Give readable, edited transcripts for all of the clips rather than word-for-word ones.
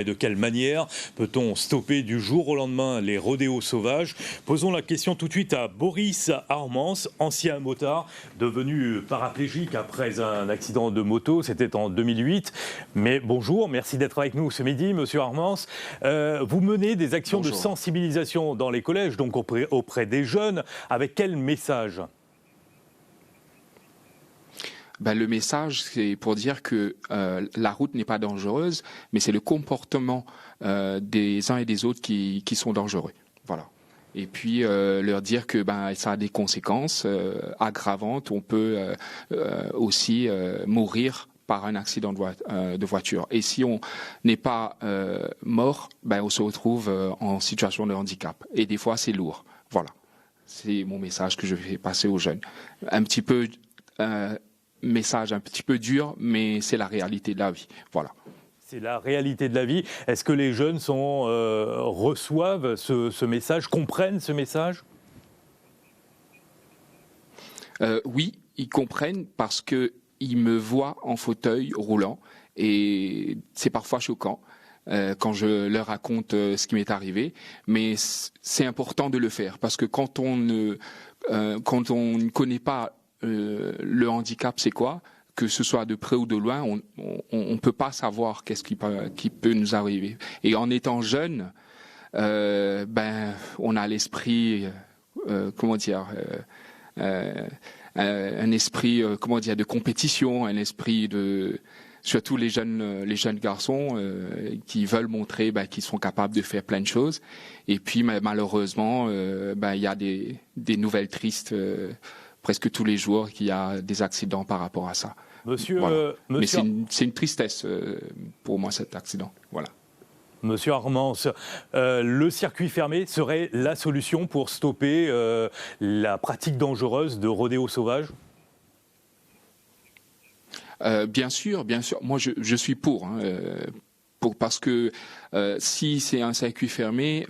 Et de quelle manière peut-on stopper du jour au lendemain les rodéos sauvages? Posons la question tout de suite à Boris Armance, ancien motard, devenu paraplégique après un accident de moto, c'était en 2008. Mais bonjour, merci d'être avec nous ce midi, monsieur Armance. Vous menez des actions de sensibilisation dans les collèges, donc auprès des jeunes, avec quel message? Le message, c'est pour dire que la route n'est pas dangereuse, mais c'est le comportement des uns et des autres qui sont dangereux. Voilà. Et puis leur dire que ça a des conséquences aggravantes. On peut aussi mourir par un accident de voiture. Et si on n'est pas mort, on se retrouve en situation de handicap. Et des fois, c'est lourd. Voilà. C'est mon message que je vais passer aux jeunes. Un petit peu... message un petit peu dur, mais c'est la réalité de la vie. Voilà. C'est la réalité de la vie. Est-ce que les jeunes reçoivent ce message, comprennent ce message? Oui, ils comprennent parce qu'ils me voient en fauteuil roulant et c'est parfois choquant quand je leur raconte ce qui m'est arrivé, mais c'est important de le faire parce que quand on ne connaît pas le handicap, c'est quoi? Que ce soit de près ou de loin, on peut pas savoir qu'est-ce qui peut nous arriver. Et en étant jeune, on a l'esprit, un esprit, de compétition, un esprit de, surtout les jeunes garçons qui veulent montrer qu'ils sont capables de faire plein de choses. Et puis malheureusement, il y a des nouvelles tristes. Presque tous les jours qu'il y a des accidents par rapport à ça. Voilà. Mais c'est une tristesse pour moi, cet accident. Voilà. Monsieur Armance, le circuit fermé serait la solution pour stopper la pratique dangereuse de rodéo sauvage? Bien sûr. Moi, je suis pour. Parce que si c'est un circuit fermé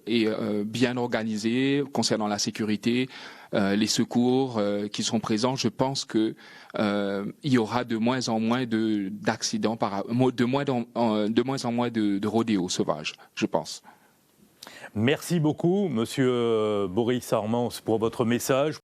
et bien organisé concernant la sécurité, les secours qui sont présents, je pense que il y aura de moins en moins d'accidents, de moins en moins de rodéos sauvages, je pense. Merci beaucoup, monsieur Boris Armance, pour votre message.